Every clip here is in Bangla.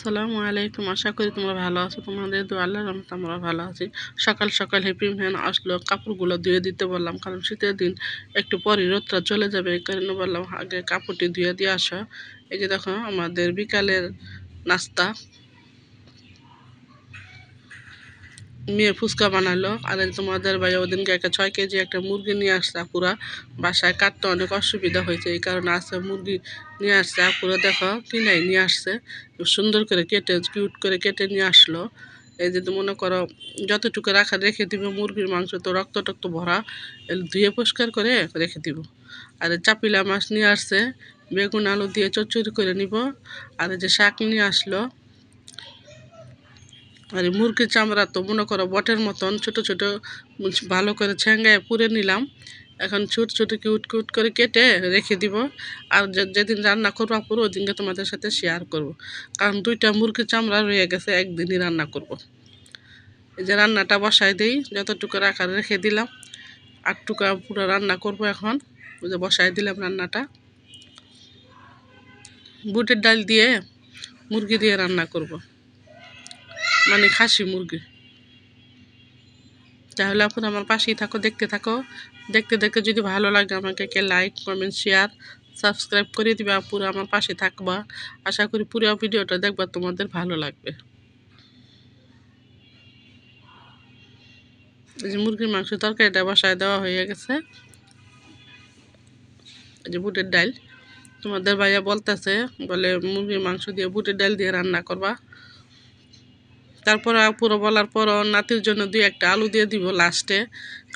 আসসালামু আলাইকুম। আশা করি তোমরা ভালো আছো। তোমাদের দোয়া আল্লাহর রহমতে আমরা ভালো আছি। সকাল সকাল হ্যাপি ম্যান আসলো, কাপড়গুলো ধুয়ে দিতে বললাম, কারণ শীতের দিন একটু পরই রোদটা চলে যাবে। এই কারণে বললাম আগে কাপড়টি ধুয়ে দিয়ে আসো। এই যে দেখো আমাদের বিকালের নাস্তা, মেয়ে ফুচকা বানালো। আর তোমাদের ভাই ওদিনকে একটা 6 কেজি একটা মুরগি নিয়ে আসছে আপুরা। বাসায় কাটতে অনেক অসুবিধা হয়েছে, এই কারণে আসছে মুরগি নিয়ে আসছে আপুরা। দেখো কিনাই নিয়ে আসছে, সুন্দর করে কেটে কিউট করে কেটে নিয়ে আসলো। এই যে মনে করো যতটুকু রেখে দিব, মুরগির মাংস তো রক্ত টক্ত ভরা, ধুয়ে পরিষ্কার করে রেখে দিব। আর চাপিলা মাছ নিয়ে আসছে, বেগুন আলু দিয়ে চচ্চড়ি করে নিব। আর এই যে শাক নিয়ে আসলো। আর মুরগির চামড়া তো মনে করো বটের মতন ছোট ছোট ভালো করে ছেঙ্গায় পুড়ে নিলাম। এখন ছোট ছোট কিউট কিউট করে কেটে রেখে দিব। আর যেদিন রান্না করবো পুরো ওই দিনকে তোমাদের সাথে শেয়ার করব, কারণ 2টা মুরগির চামড়া রয়ে গেছে, একদিনই রান্না করব। এই যে রান্নাটা বসাই দিই, যতটুকু রাখার রেখে দিলাম, 8টুকু পুরো রান্না করব। এখন ওই যে বসাই দিলাম রান্নাটা, বুটের ডাল দিয়ে মুরগি দিয়ে রান্না করব, মানে খাসি মুরগি। তাহলে আপনারা আমার পাশেই থাকো, দেখতে থাকো। দেখতে দেখতে যদি ভালো লাগে আমাকে লাইক কমেন্ট শেয়ার সাবস্ক্রাইব করে দিবে আপুরা, আমার পাশে থাকবা। আশা করি পুরো ভিডিওটা দেখবা, তোমাদের ভালো লাগবে। এই যে মুরগির মাংস তরকারিটা বসায় দেওয়া হয়ে গেছে। এই যে বুটের ডাল, তোমাদের ভাইয়া বলতেছে, বলে মুরগির মাংস দিয়ে বুটের ডাল দিয়ে রান্না করবা। তারপরে পুরো বলার পর নাতির জন্য 2-1টা আলু দিয়ে দিব লাস্টে,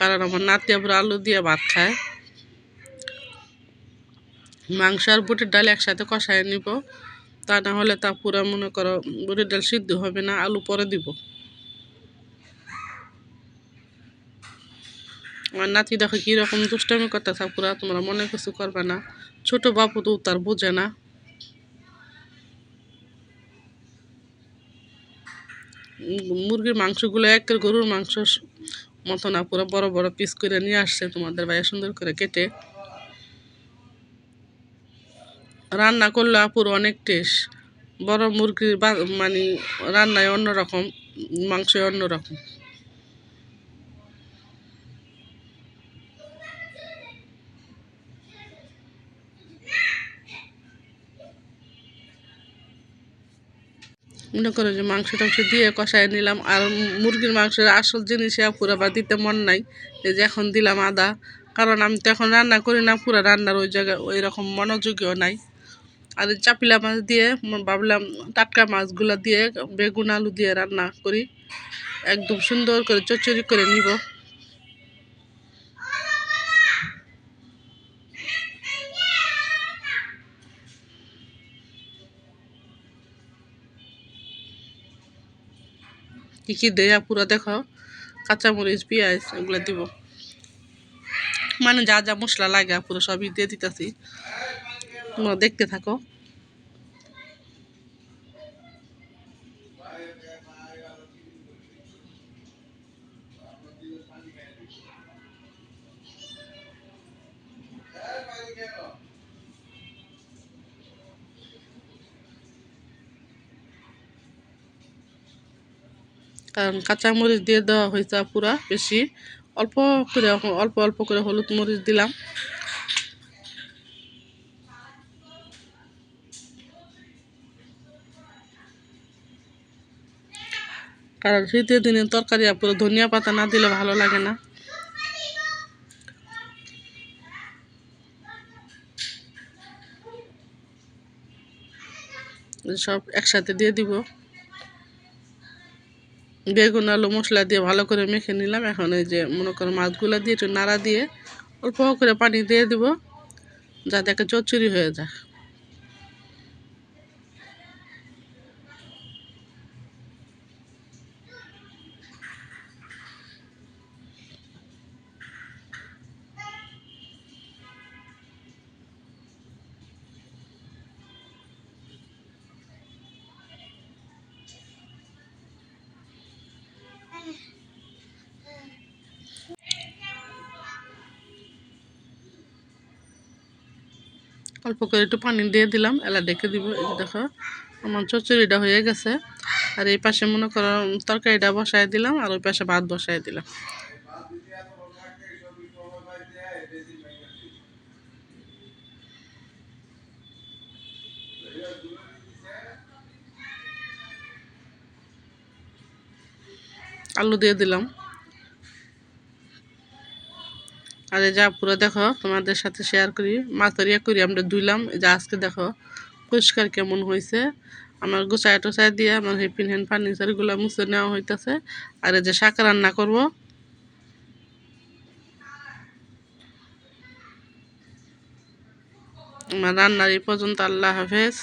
কারণ আমার নাতি পুরো আলু দিয়ে ভাত খায়। মাংস আর বুটের ডাল একসাথে কষায় নিব, তা না হলে তা পুরো মনে করো বুটের ডাল সিদ্ধ হবে না, আলু পরে দিব। আমার নাতি দেখো কীরকম দুষ্টামি করতেছে পুরা, তোমরা মনে কিছু করবে না, ছোট বাবু তো তার বোঝে না। মুরগির মাংসগুলো একের গরুর মাংস মতো না, পুরো বড় বড় পিস করে নিয়ে আসছে তোমাদের ভাইয়া, সুন্দর করে কেটে রান্না করলে আপুর অনেক টেস্ট। বড় মুরগির মানে রান্নায় অন্যরকম, মাংসই অন্যরকম। মনে করো যে মাংস টাংস দিয়ে কষায় নিলাম। আর মুরগির মাংসের আসল জিনিসে পুরো বা দিতে মন নাই, এই যে এখন দিলাম আদা, কারণ আমি তো এখন রান্না করি না, পুরো রান্নার ওই জায়গায় ওই রকম মনোযোগীও নাই। আর চাপিলা মাছ দিয়ে ভাবলাম টাটকা মাছগুলো দিয়ে বেগুন আলু দিয়ে রান্না করি, একদম সুন্দর করে চচ্চড়ি করে নিব। কী কী দেয়া পুরো দেখো, কাঁচামরিচ পেঁয়াজ এগুলো দিব, মানে যা যা মশলা লাগে পুরো সবই দিয়ে দিতেছি, তোমরা দেখতে থাকো। কারণ কাঁচামরিচ দিয়ে দেওয়া হয়েছে পুরা বেশি, অল্প করে অল্প অল্প করে হলুদ মরিচ দিলাম। কারণ শীতের দিনে তরকারি পুরো ধনিয়া পাতা না দিলে ভালো লাগে না। সব একসাথে দিয়ে দিব, বেগুন আলু মশলা দিয়ে ভালো করে মেখে নিলাম। এখন এই যে মনে করো মাছগুলো দিয়ে একটু নাড়া দিয়ে অল্প করে পানি দিয়ে দিব, যাতে একটা চচ্চড়ি হয়ে যায়। অল্প করে একটু পানি দিয়ে দিলাম, এলা ডেকে দিব। এই যে দেখো আমার চচ্চড়িটা হয়ে গেছে। আর এই পাশে মনে করো তরকারিটা বসায় দিলাম, আর ওই পাশে ভাত বসায় দিলাম। আলু দিয়ে দিলাম। আর এই যে আপুরা দেখো তোমাদের সাথে শেয়ার করি, মাছের করি আমরা ধুইলাম। এই যে আজকে দেখো পরিষ্কার কেমন হয়েছে। আমার গোছায় টোছায় দিয়ে আমার হেপিন হ্যান্ড ফার্নিচারগুলো মুছে নেওয়া হইতেছে। আর এই যে শাক রান্না করব। আমার রান্নার এই পর্যন্ত। আল্লাহ হাফেজ।